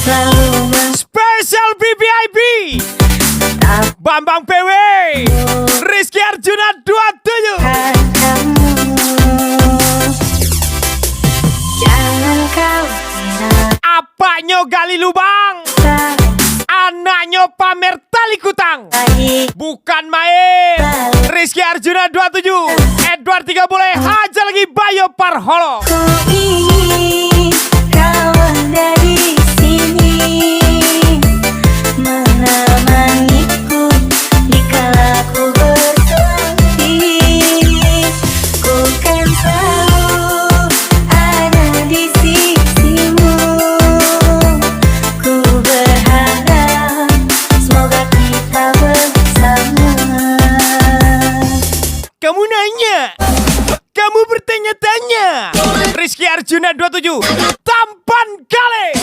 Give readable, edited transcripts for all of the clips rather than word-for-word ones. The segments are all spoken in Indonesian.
Spesial BBIB Bambang PW Rizky Arjuna 27. Apaknya gali lubang, anaknya pamer tali kutang. Bukan main. Rizky Arjuna 27, Edward 3 boleh hajar lagi Bayo Parholo. Kawan dari sini menemaniku dikala ku bersedih. Ku kan selalu ada di sisimu. Ku berharap semoga kita bersama. Kamu nanya, kamu bertanya-tanya. Rizky Arjuna 27, tampan kali.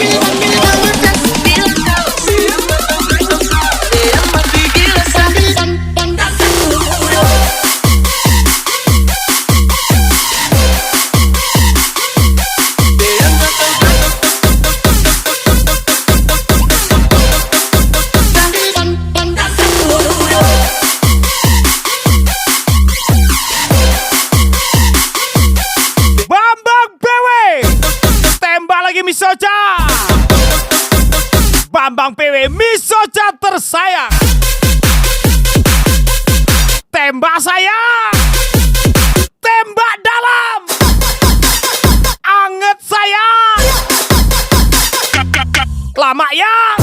Misoca Bambang PW Misoca tersayang. Tembak saya, tembak dalam, anget saya, lama ya.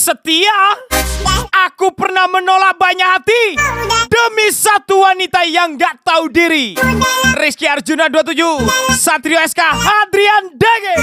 Setia, aku pernah menolak banyak hati demi satu wanita yang gak tahu diri. Rizky Arjuna 27, Satrio SK Hadrian Dage.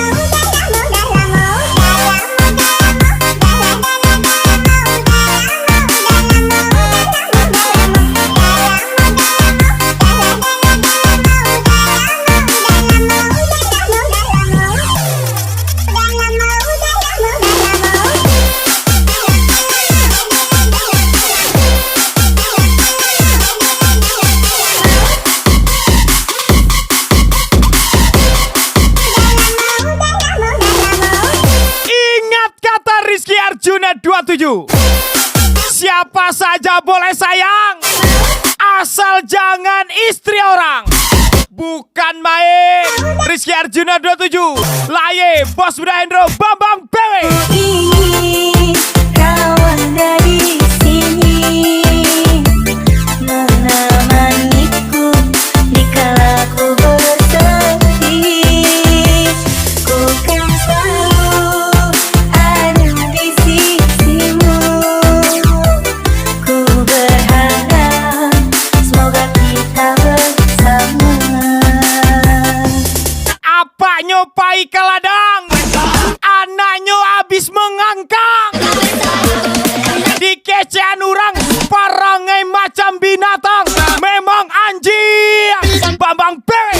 Arjuna 27, siapa saja boleh sayang, asal jangan istri orang. Bukan main. Rizky Arjuna 27, Laye, Bos Buda Hendro, Bambang PW. Ini kawan dari sini menemaniku dikala ku bersedih. Ku kan selalu ada di sisimu. Ku berharap semoga kita bersama. Apa nyopai ke ladang, anaknya habis mengangkang. Dikecean orang, parangai macam binatang. Memang anjing. Bambang PW.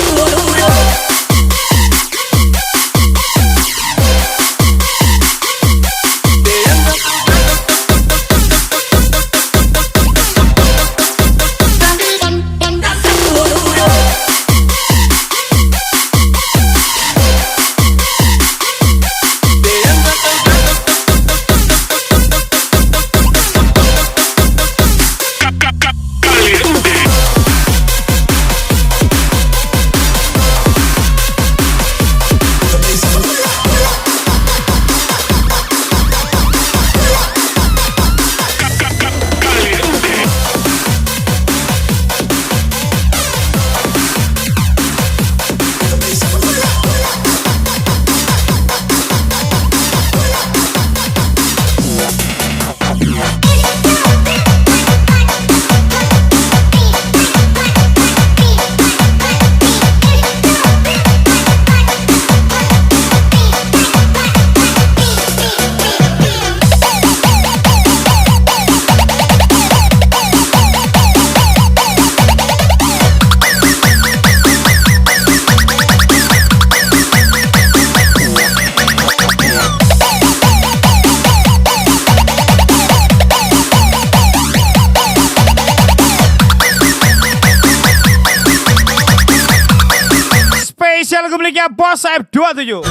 lagu miliknya Bos F27.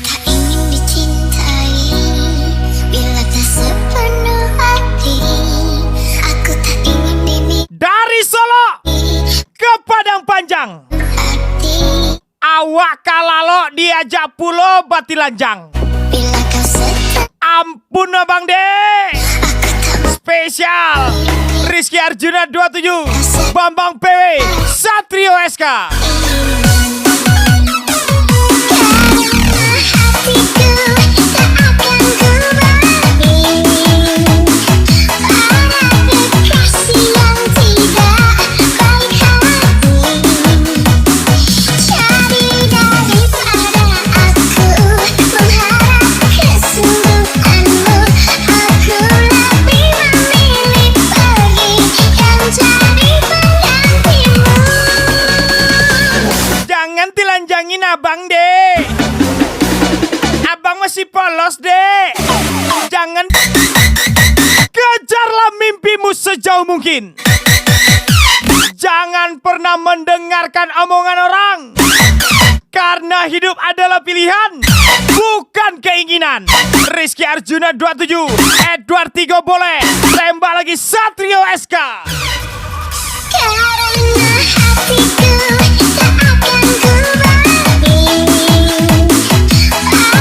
Tak ingin dicintai bila tak sepenuh hati. Aku tak ingin dimiliki Dari Solo ke Padang Panjang, hati. awak kalalo diajak pulau Batilanjang. Bila kau setia, Ampun Abang De. Spesial Rizky Arjuna 27, Bambang PW, Satrio SK. Telanjangin Abang De. Abang masih polos De. Jangan. Kejarlah mimpimu sejauh mungkin. Jangan pernah mendengarkan omongan orang, karena hidup adalah pilihan, bukan keinginan. Rizky Arjuna 27, Edward 3 boleh. Tembak lagi Satrio SK. karena hatiku tak akan ku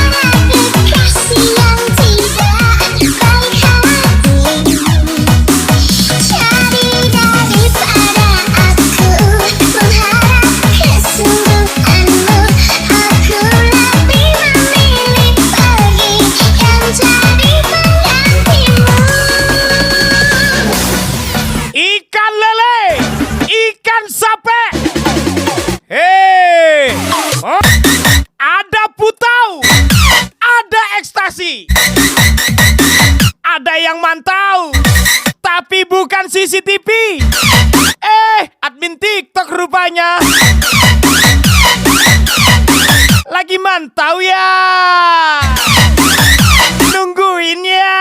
bagi para kekasih yang tidak baik hati. Jadi daripada aku mengharap kesungguhanmu, aku lebih memilih pergi dan jadi penggantimu. Ikan lele, ikan sape. Hei, oh, ada putau, ada ekstasi, ada yang mantau, tapi bukan CCTV. Admin TikTok rupanya. Lagi mantau ya. Nungguin ya.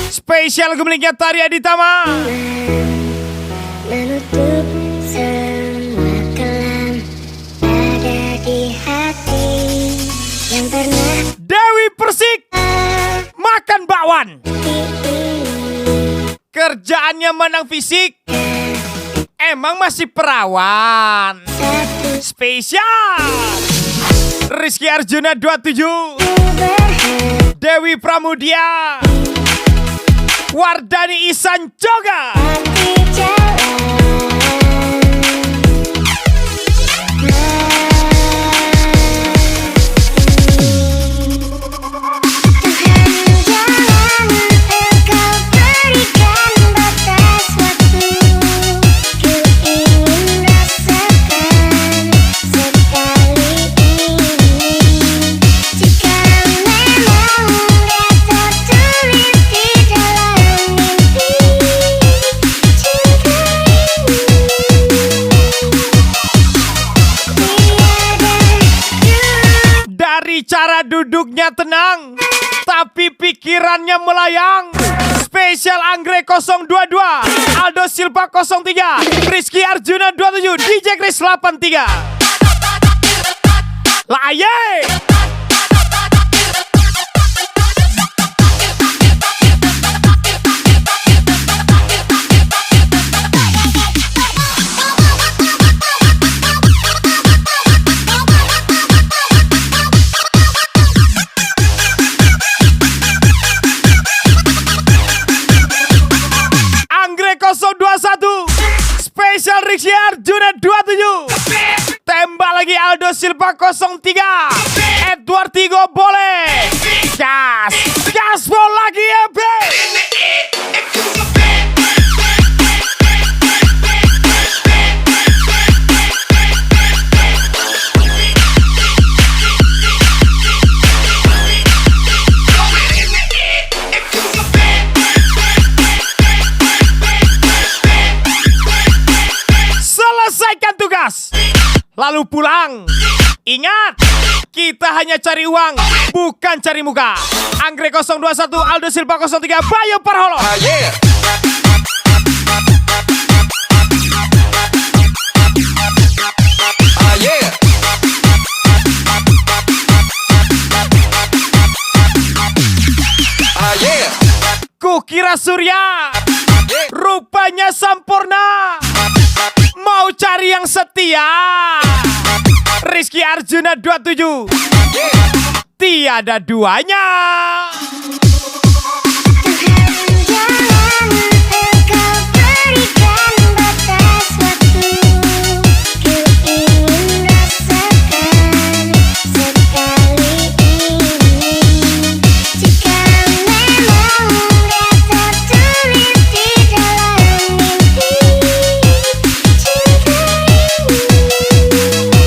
Spesial miliknya Tari Aditama. Menutup semua kelam ada di hati yang pernah Dewi Persik makan bakwan. Kerjaannya menang fisik, emang masih perawan. Spesial Rizky Arjuna 27, Dewi Pramudia, Wardani Isan Joga. hati jalan. Tuhan jangan engkau berikan batas waktu. Ku ingin rasakan sekali ini. Jika memang dia tertulis di dalam mimpi, cinta ini tiada dulu. Dari cara duduknya tenang, tapi pikirannya melayang. Spesial Anggrek 022, Aldo Silva 03, Rizky Arjuna 27, DJ Chris 83. Laye! Anggrek 021, Spesial Rizky Arjuna 27. Tembak lagi Aldo Silva 03. Edward Tigo boleh. Gas. Gaspol lagi EB. Selesaikan tugas, lalu pulang. Ingat, kita hanya cari uang, bukan cari muka. Anggrek 021, Aldo Silva 03, Bayu Parholo. Kukira Surya, rupanya sempurna. Mau cari yang setia. Rizky Arjuna 27. Tiada duanya. Tuhan jangan engkau berikan batas waktu. Ku ingin rasakan sekali ini. Jika memang gak tertulis di dalam mimpi, cinta ini tiada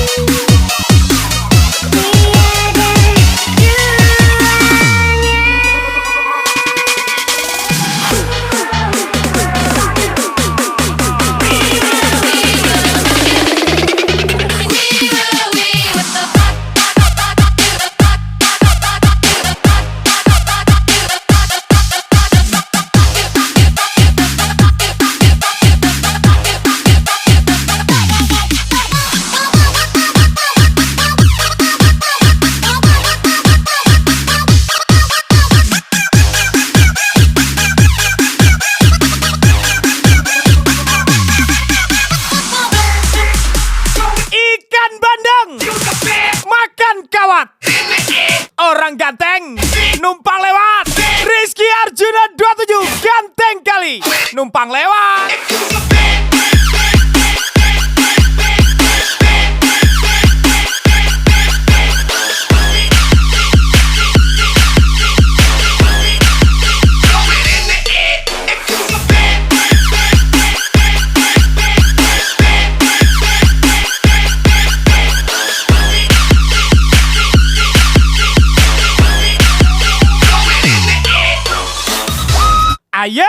Ikan bandeng makan kawat. Orang ganteng numpang lewat. Rizky Arjuna 27 ganteng kali numpang lewat. Aye.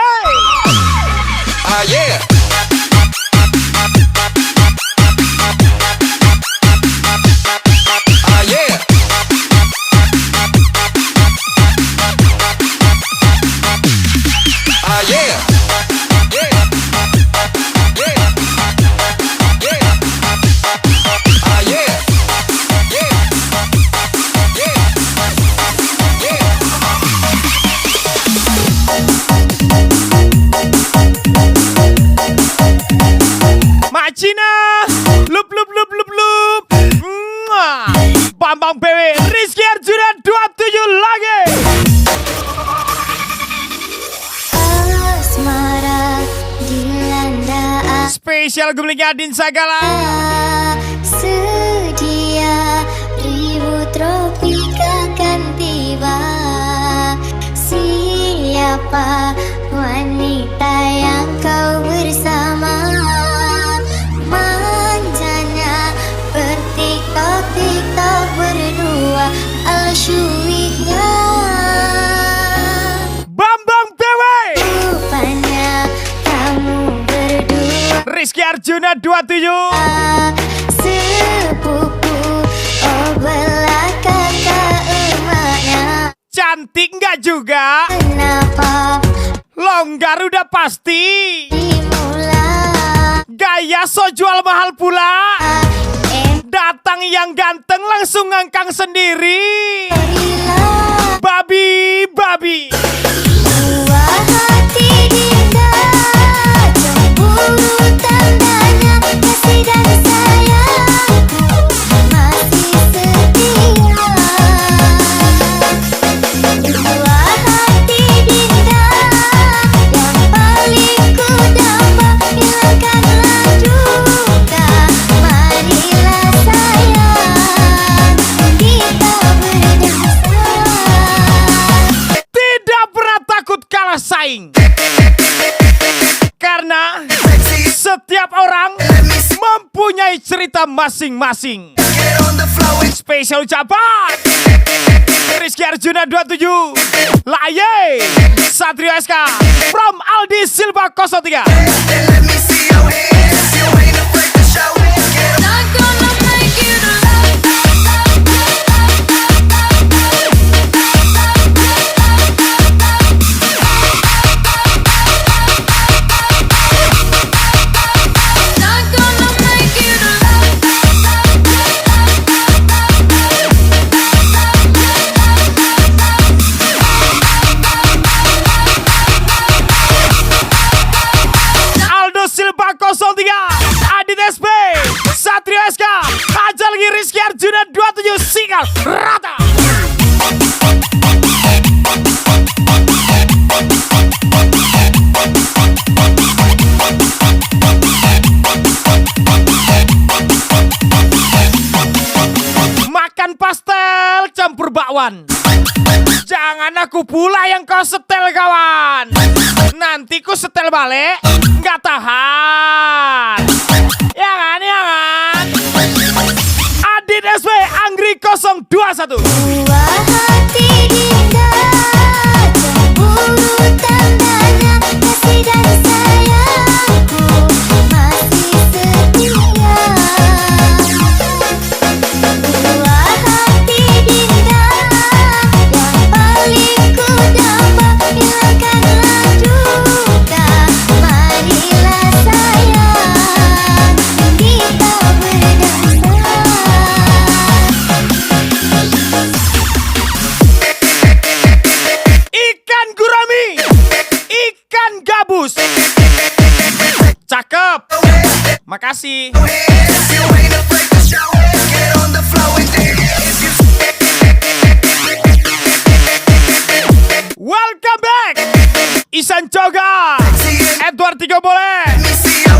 Mak Cina, lup lup lup lup lup. Mwah. Bambang PW, Rizky Arjuna 27 lagi. asmara dilanda Spesial gumlingnya Adin Sagala. sedia ribu tropik akan tiba. Siapa wanita yang kau bersama? Manjanya bertiktok-tiktok berdua. Alsyuiknya Bambang PW, rupanya kamu berdua. Rizky Arjuna 27. Sepupu, oh belah kakak emaknya. Cantik nggak juga? Kenapa Longgar udah pasti. dimulai? Gaya so jual mahal pula. Datang yang ganteng langsung ngangkang sendiri. Babi, babi. Dua hati dinda, cemburu tandanya. Kasih dan sayangku masih setia. Dua hati dinda yang paling ku damba, hilangkanlah dua. mempunyai cerita masing-masing. Spesial ucapan Rizky Arjuna 27, Laye Satrio SK from Aldi Silva 03. Adit SP, Satrio SK, hajar lagi Rizky Arjuna 27, sikal rata. Makan pastel campur bakwan. Jangan aku pula yang kau setel kawan. Nanti ku setel balik nggak tahan. Ya kan, ya kan. Adit SP Anggri 021. Dua hati dinda, cemburu tandanya kasih dan sayangku masih setia. Dua hati dinda yang paling ku damba, hilangkanlah duka, marilah sayang kita berdansa. Ikan gurami, ikan gabus. Cakep. Makasih. Welcome back. Isan Coga, Edward 3 boleh,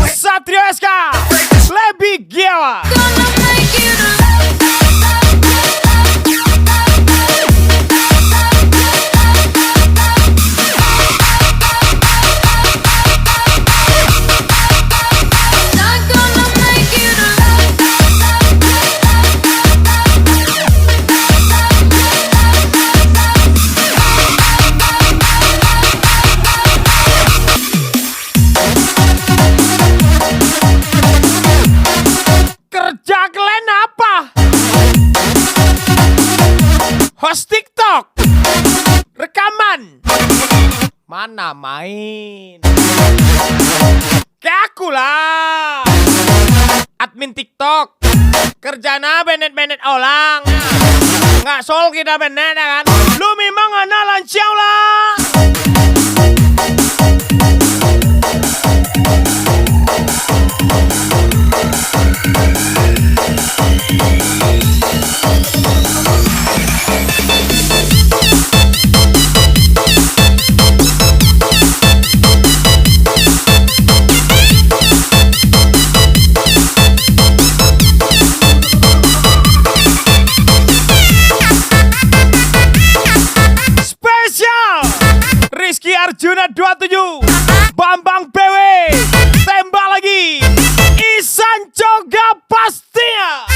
Satrio SK, Lebi Giawa. Kerja kalian apa? Host TikTok, rekaman, mana main? Kayak aku lah, admin TikTok, kerjana benet-benet orang. Nggak sol kita benet ya kan? Lu memang anak lanciau lah. Rizky Arjuna 27, Bambang PW, tembak lagi, Isan Coga pastinya.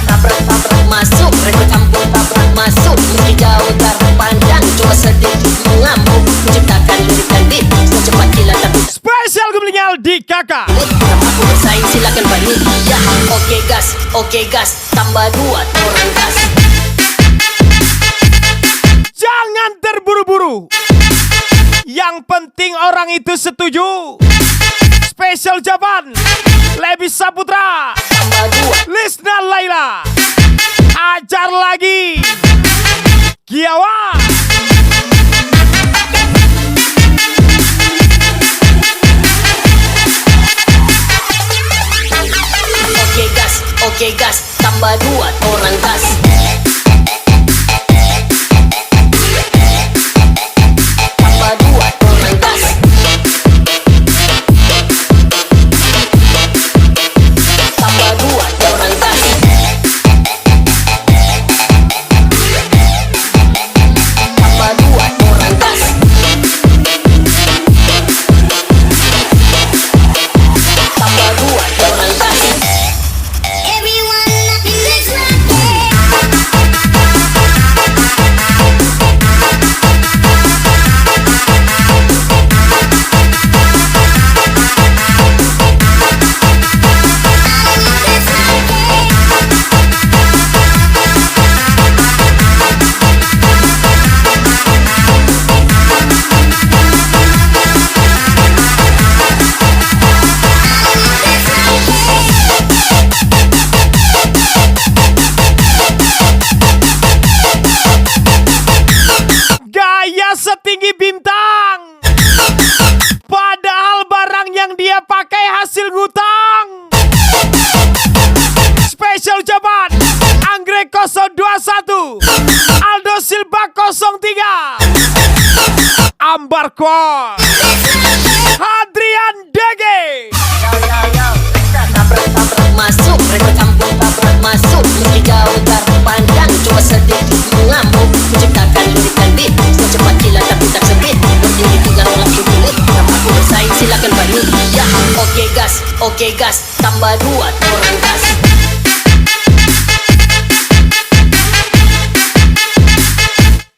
Tabrak masuk, mereka campur tabrak masuk. Meski jauh jarak pandang, cuma sedikit mengamuk, menciptakan lirik dan beat secepat kilat tapi Spesial geblinyal di kakak. aku bersaing silakan banding. Ya, oke gas, tambah 2 orang gas. Jangan terburu-buru. Yang penting orang itu setuju. Spesial ucapan Lebi Saputra, Tambah 2. Lisna Laila, ajar lagi Giawa. Oke gas, tambah 2 orang gas. Tambah 2 orang gas. Tambah 2 orang gas. Tambah 2 orang gas. Ambar Kwok, Hadrian Dege, Tabrak-tabrak masuk, mereka campur tabrak masuk. Meski jauh jarak pandang, cuma sedikit mengamuk. Menciptakan lirikan beat, secepat kilat tapi tak sempit. Berdiri tegar langsung kulit, nama aku bersaing silakan bani. Ya, oke gas, tambah 2 orang gas.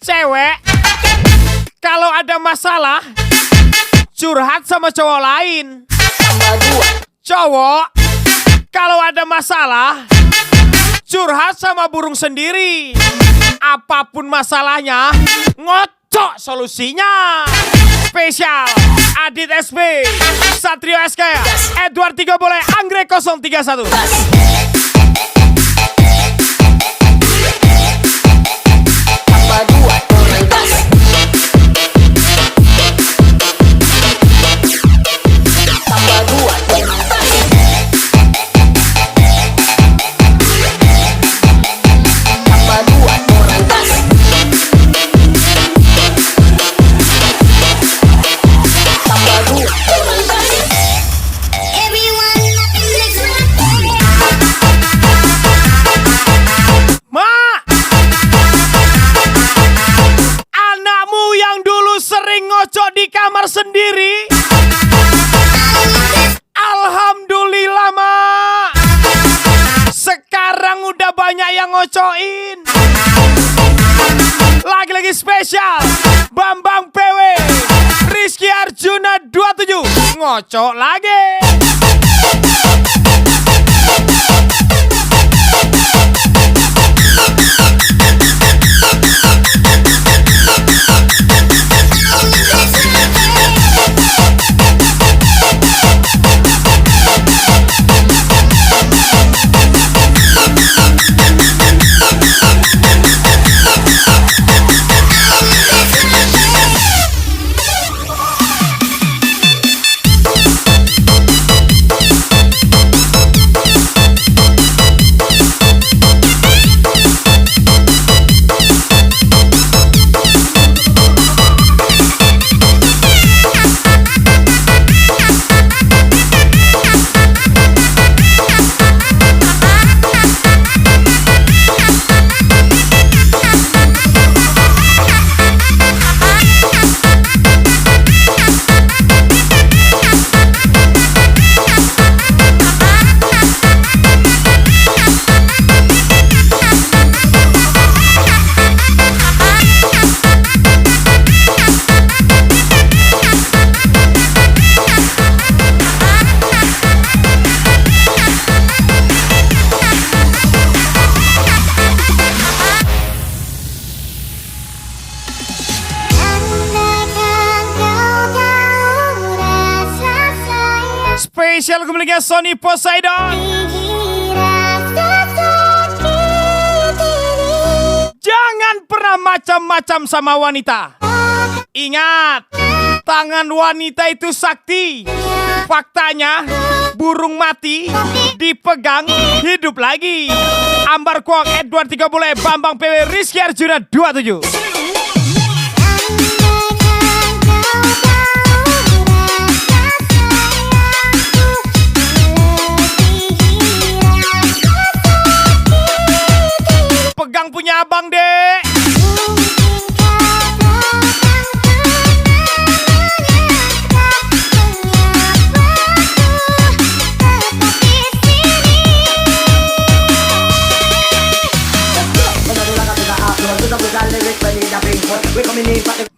Cewek kalau ada masalah curhat sama cowok lain. Tambah 2. Cowok kalau ada masalah curhat sama burung sendiri. Apapun masalahnya, ngocok solusinya. Spesial Adit SB, Satrio SK, Edward 3 boleh, Anggrek 031. Gas. Tambah 2 orang gas. Tambah 2 orang gas. Tambah 2 orang gas. Tambah 2 orang gas. Everyone is Mak, anakmu yang dulu sering ngocok di kamar sendiri, alhamdulillah Mak, sekarang udah banyak yang ngocokin. Lagi-lagi spesial Bambang PW, Rizky Arjuna 27 ngocok lagi. Spesial kembalinya Sony Poseidon. Jangan pernah macam-macam sama wanita. Ingat, tangan wanita itu sakti. Faktanya, burung mati dipegang hidup lagi. Ambar Kwok, Edward 3 boleh, Bambang PW, Rizky Arjuna 27. Pegang punya abang, Dek.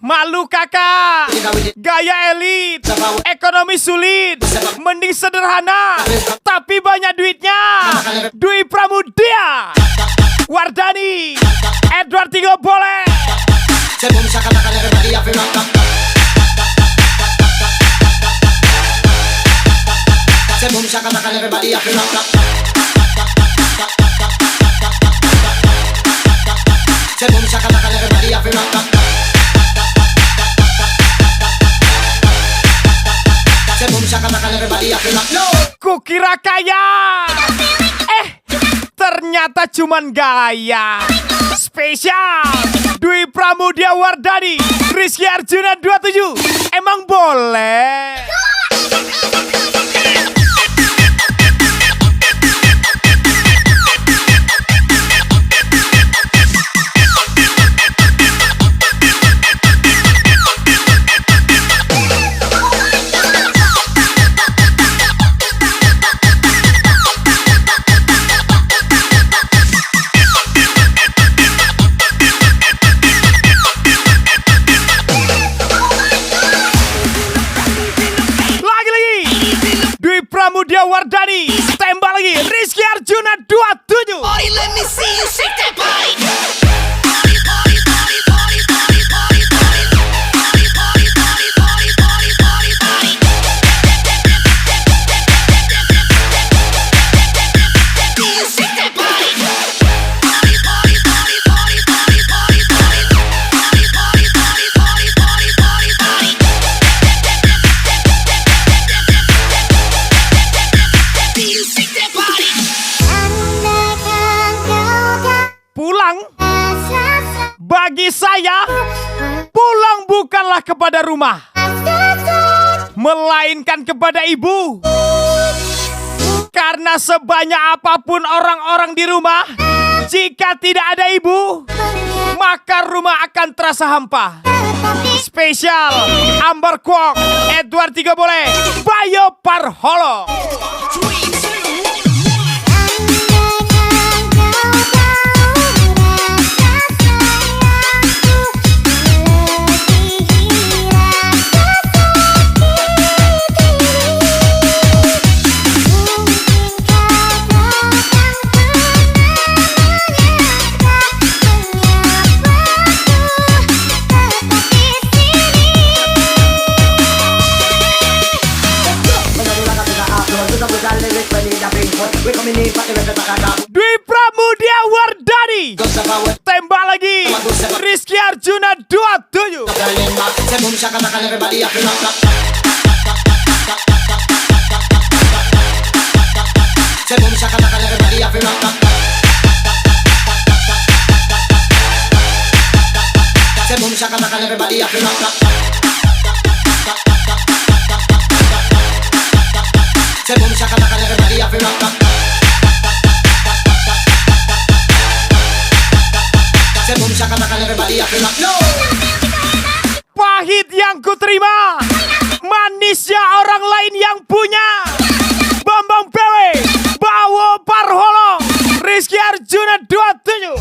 Malu kakak, gaya elit, ekonomi sulit, mending sederhana, tapi banyak duitnya. Dwi Pramudia, Wardani, Edward 3 boleh. Kukira kaya, ternyata cuman gaya. Spesial Dwi Pramudia Wardani, Rizky Arjuna 27. Emang boleh? Pramudia Wardani, tembak lagi Rizky Arjuna 27. Let me see you shake that body. Pulang bagi saya, pulang bukanlah kepada rumah, melainkan kepada ibu. Karena sebanyak apapun orang-orang di rumah, jika tidak ada ibu, maka rumah akan terasa hampa. Spesial Ambar Kwok, Edward Tiga Boleh, Bayo Parholo. Dwi Pramudia Wardani, tembak lagi Rizky Arjuna 27. Pahit yang kuterima, manisnya orang lain yang punya. Bambang PW, Bawo Parholo, Rizky Arjuna 27.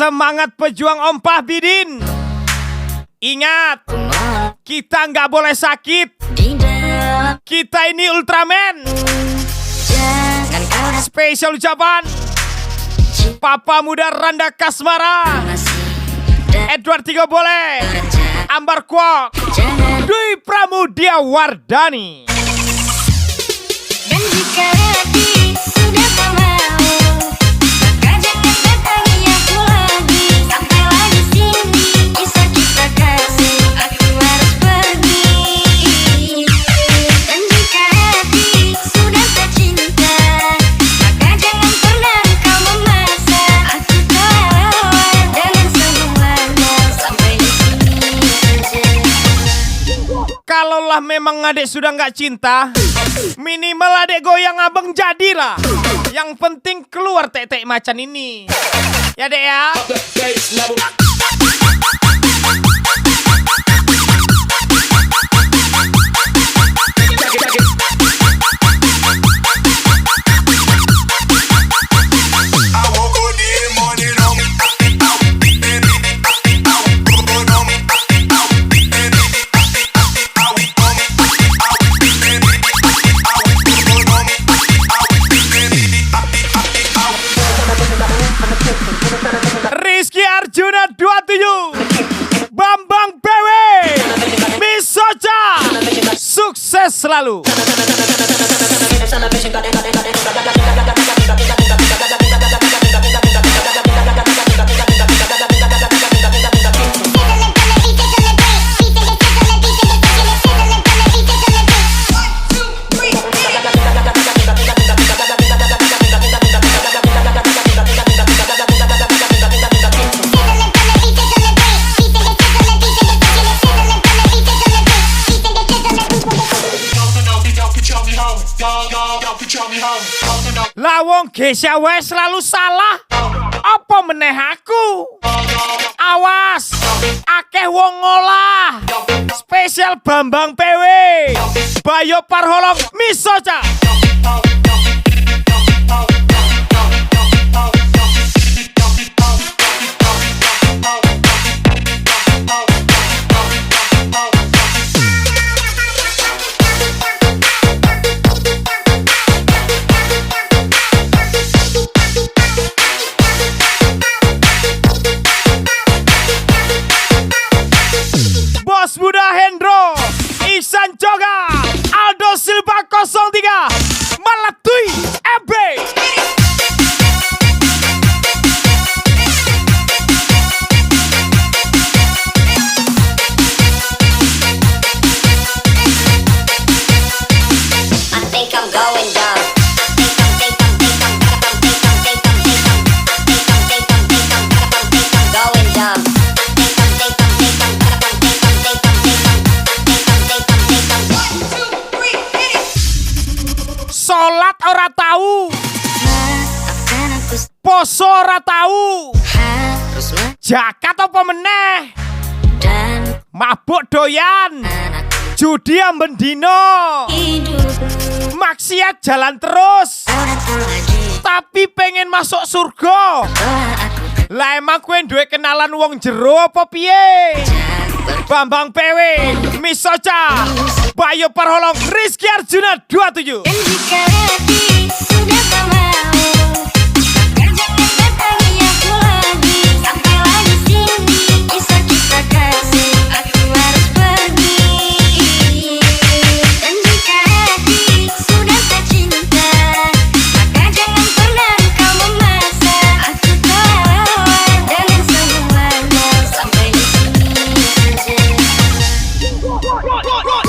Semangat pejuang Ompah Bidin. Ingat, kita nggak boleh sakit. Kita ini Ultraman. Spesial ucapan Papa Muda Randa Kasmara, Edward Tiga Boleh, Ambar Kwok, Dwi Pramudia Wardani. Dan jika hati sudah tak mau, maka jangan datangi aku lagi. Sampailah di sini kisah kita kasih, aku harus pergi. Dan jika hati sudah tak cinta, maka jangan pernah kau memaksa. Aku telah lelah dengan semuanya, sampai di sini saja. Kalaulah memang adek sudah nggak cinta, minimal adek goyang abang jadilah. Yang penting keluar tek-tek macan ini. Ya dek ya. selalu. Lawong Gesya wes selalu salah. Apa meneh aku? Awas, akeh wong ngolah. Spesial Bambang PW, Bayo Parholong Misoca. Bos Buda Hendro, Ihsan Joga, Aldo Silva 03, Malatui EB. I think I'm going down. Sholat ora tahu, Maafkan aku poso ora tahu, harus jakat apa meneh, dan mabuk doyan, anakku judi amben dino, hidup maksiat jalan terus, ora tahu lagi tapi pengen masuk surga. telah aku Lah emang kowe duwe kenalan wong jero apa piye? terjebak Bambang PW, Misoca, Bayo Parholong, Rizky Arjuna 27. dan jika hati sudah tak mau, maka jangan datangi aku lagi. Sampailah di sini kisah kita kasih, aku harus pergi. Dan jika hati sudah tak cinta, maka jangan pernah kau memaksa. Aku telah lelah dengan semuanya, sampai di sini saja.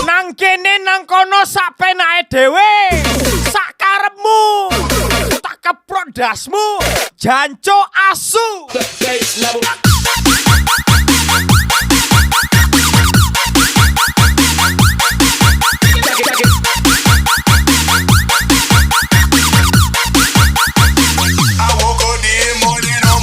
Nang kene nang kono sak penake dhewe, sak karepmu, tak keprok dasmu, janco asu. I woke up this morning on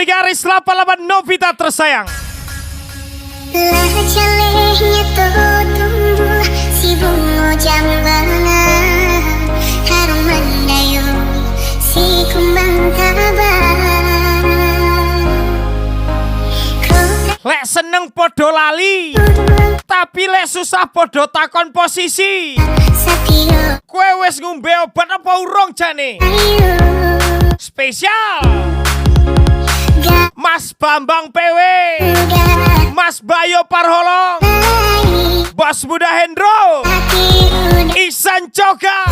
Garis 88 Novita tersayang. Lah calehnya tuh tumbuh si bunga jambal Lek seneng podo lali, tapi lek susah podo takon posisi. Satrio Kue wis ngombe obat apa urung jane? ayo Spesial gak Mas Bambang PW, gak Mas Bayo Parholong, baik Bos Muda Hendro, tapi udah Ihsan Coga,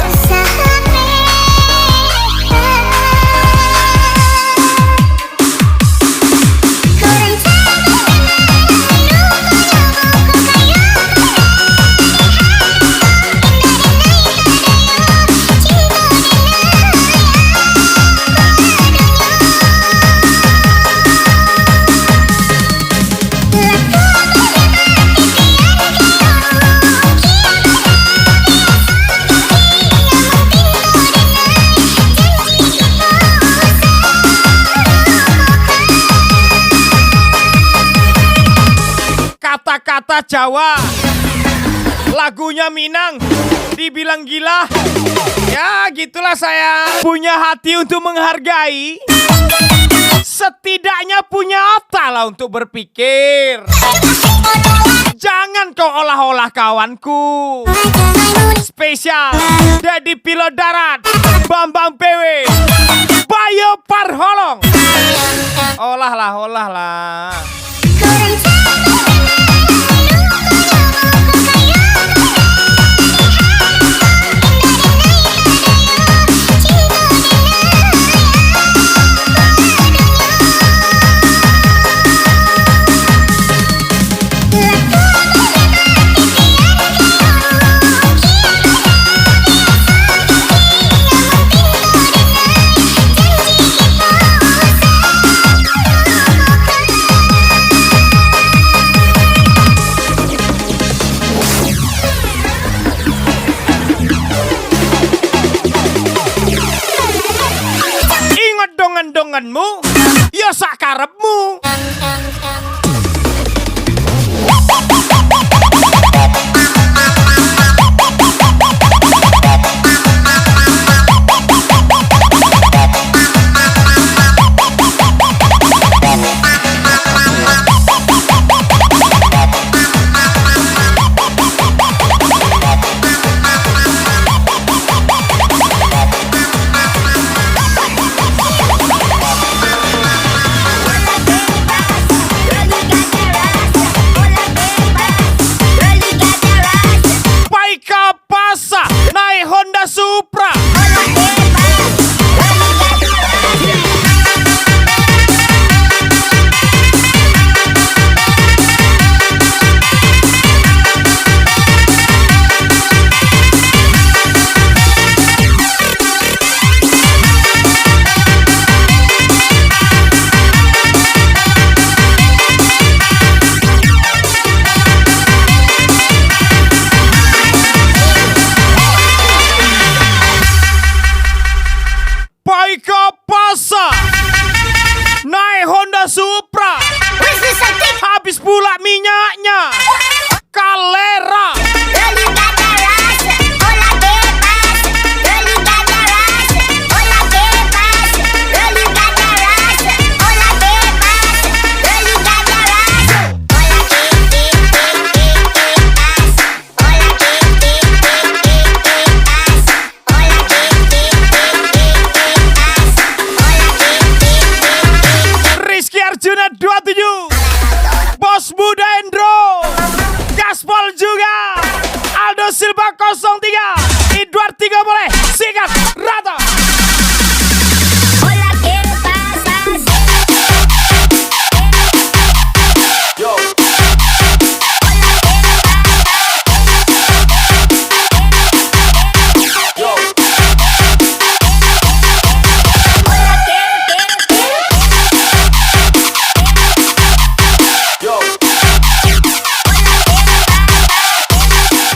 kata-kata Jawa, lagunya Minang, dibilang gila. Ya gitulah saya. Punya hati untuk menghargai, setidaknya punya otak lah untuk berpikir. Jangan kau olah-olah kawanku. Spesial dari pilot darat Bambang PW, Bayo Parholong. Olah lah. Ingat dongan-donganmu, ya sakarepmu. Paika Pasa naik Honda Supra. Paika Pasa naik Honda Supra. Habis pula minyaknya. Kalera. Rizky Arjuna 27, Bos Muda Hendro, Gaspol juga, Aldo Silva 03, Edward 3 boleh, sikat, rata.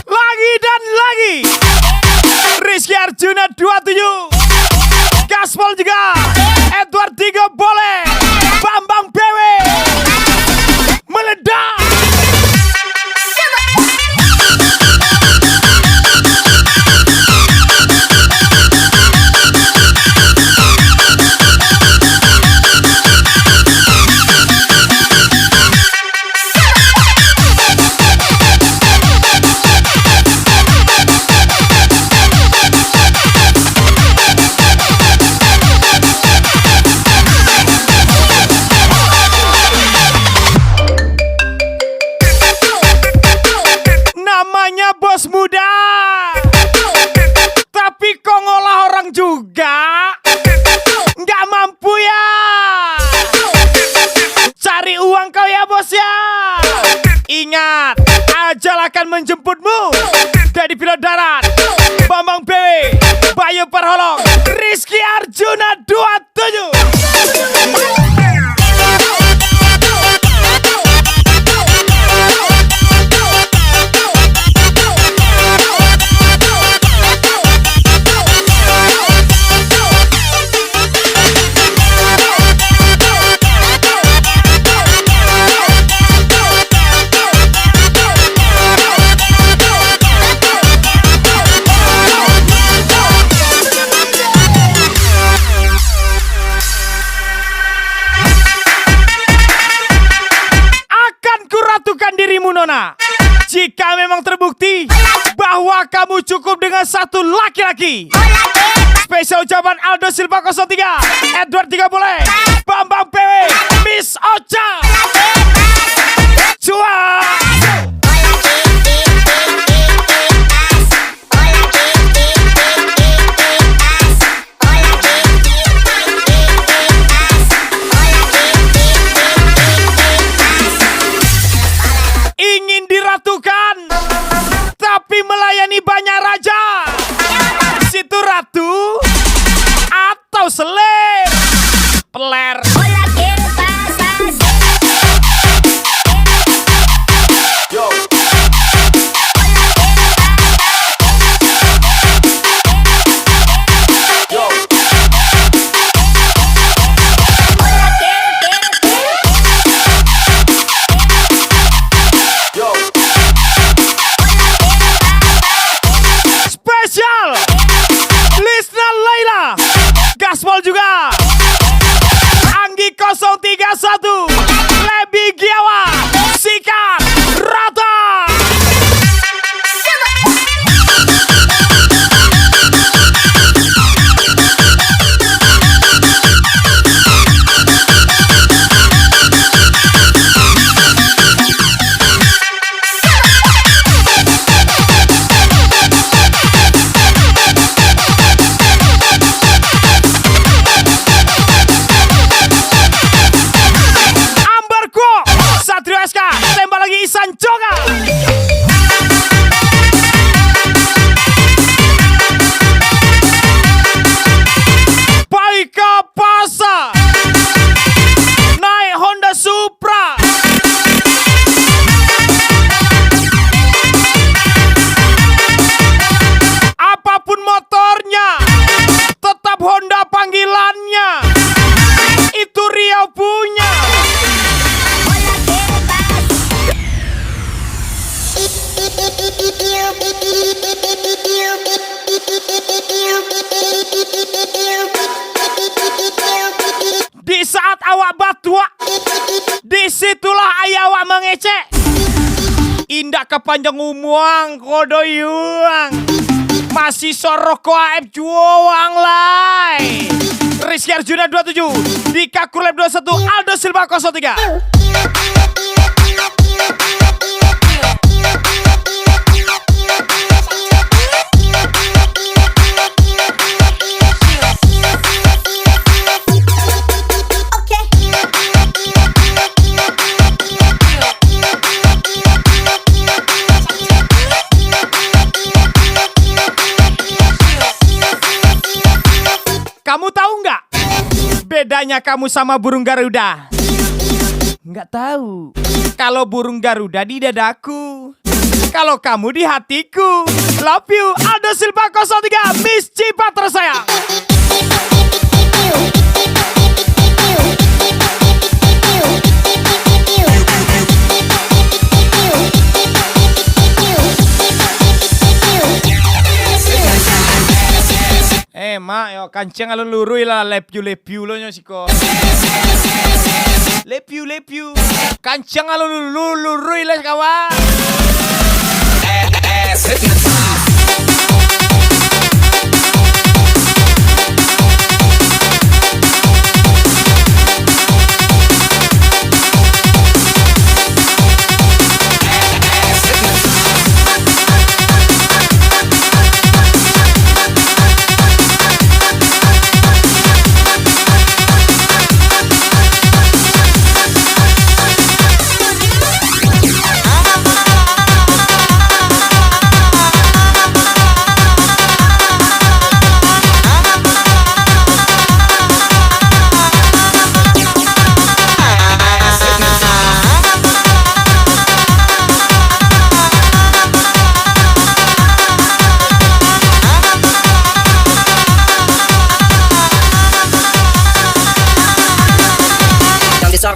Lagi dan lagi, Rizky Arjuna 27. Namanya bos muda, tapi kok ngolah orang juga. Nggak mampu ya. Cari uang kau ya bos ya. Ingat, ajal akan menjemputmu. Dari pilot darat Bambang BW, Bayu Perholong, Rizky Arjuna 27. Dirimu Nona, jika memang terbukti bahwa kamu cukup dengan satu laki-laki. Spesial ucapan Aldo Silva 03, Edward 3 boleh, Bambang PW, Miss Ocha. Cuan. Diratukan, tapi melayani banyak raja. Situ ratu atau selir peler. Gaspol juga Anggi 031 Lebi Giawa Sikat Rata. Sanjoga. Baika Pasa naik Honda Supra. Apapun motornya, tetap Honda panggilannya. Itu Riau punya. Di saat awak batua, disitulah ayah awak mengecek. Indak kepanjang umuang kodoyuang, masih sorok ko AF juang lai. Rizky Arjuna 27, Dika Kurlep 21, Aldo Silva 03. Kamu tahu nggak bedanya kamu sama burung Garuda? Nggak tahu. Kalau burung Garuda di dadaku, kalau kamu di hatiku. Love you, Aldo Silva 03, Miss Cipa tersayang. Mak, yo kancing alun lurui lah lepiu lo nyosiko. Lepiu. Kancing alun lurui lah kawan.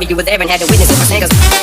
Probably you were there and had to witness it firsthand 'cause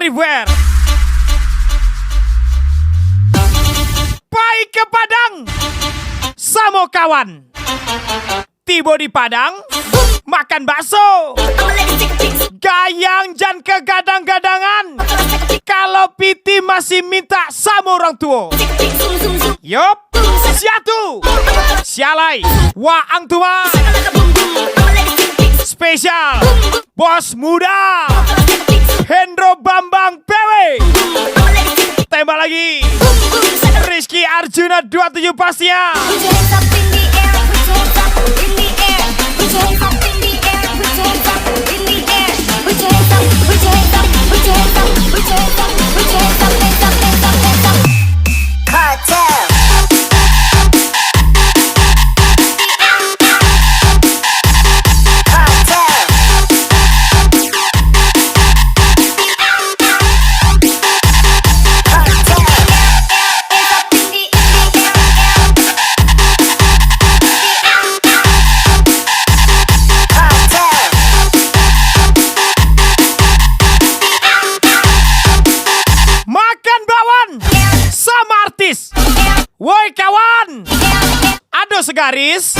Everywhere. Pai ke Padang sama kawan. Tiba di Padang makan bakso. Gayang jan ke gadang-gadangan. Kalau piti masih minta sama orang tua. Yup, siatu. Sialai, waang tua. Spesial, bos muda. Hendro Bambang PW. Tembak lagi. Rizky Arjuna 27 pastinya. Woi kawan, aduh segaris.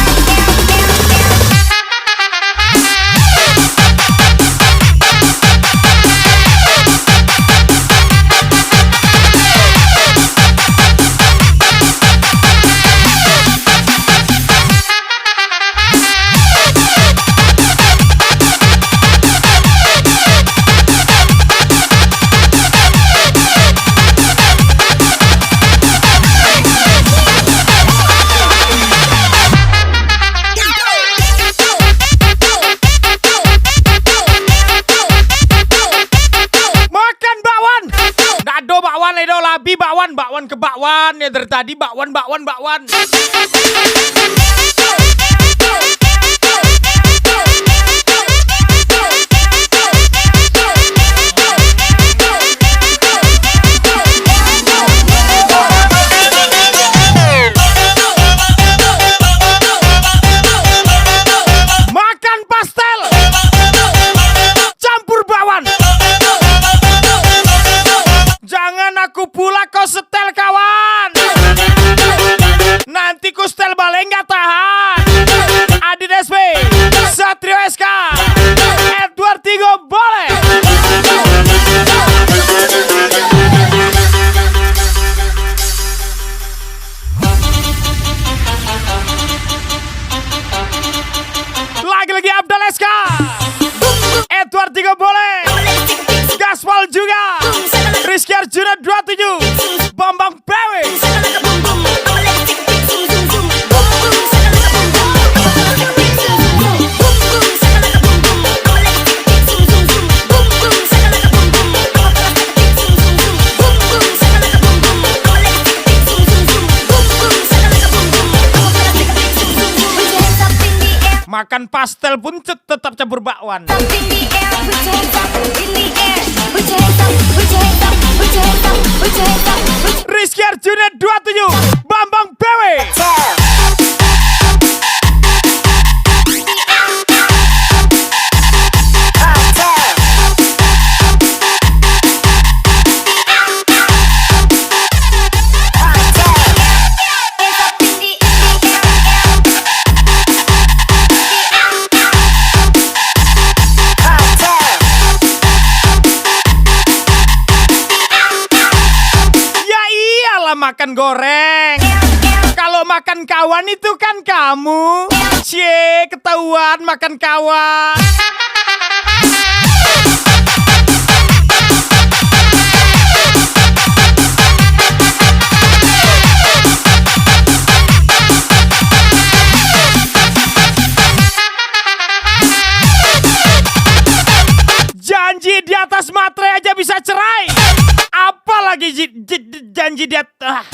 Bakwan ke bakwan ya dari tadi bakwan. Makan pastel campur bakwan. Jangan aku pula kau setel kawan. Nanti ku setel balik nggak tahan. Makan pastel pun tetap campur bakwan. Up in the air, put your hands up in the air. Put your hands up, put your hands up, put your hands up, put your hands up, put your Rizky Arjuna 27, Bambang PW. Ya iyalah makan goreng. Kalau makan kawan itu kan kamu. Cie, ketahuan makan kawan. Janji di atas materai aja bisa cerai. Apalagi janji di atas.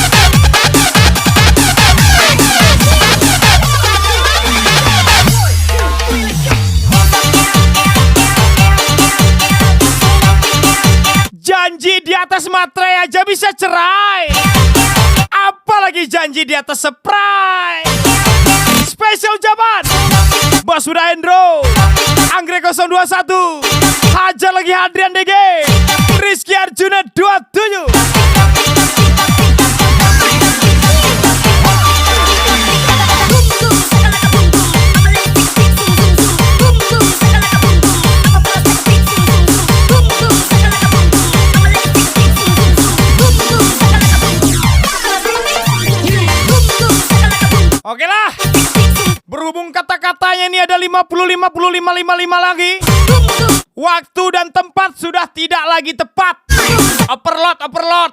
Janji di atas materai aja bisa cerai. Apalagi janji di atas spray. Spesial jaman Bos Huda Hendro, Anggrek 021, Hajar lagi Hadrian DG, Rizky Arjuna 27. Oke lah, berhubung kata-katanya ini ada 50 lagi. Waktu dan tempat sudah tidak lagi tepat. Upperload.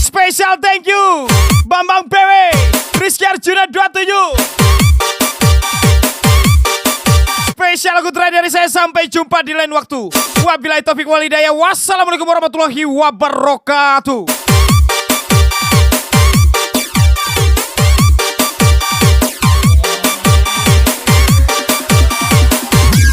Special thank you Bambang PW, Rizky Arjuna 27. Spesial aku terakhir dari saya, sampai jumpa di lain waktu. Wabillahi taufiq walhidayah. Wassalamualaikum warahmatullahi wabarakatuh.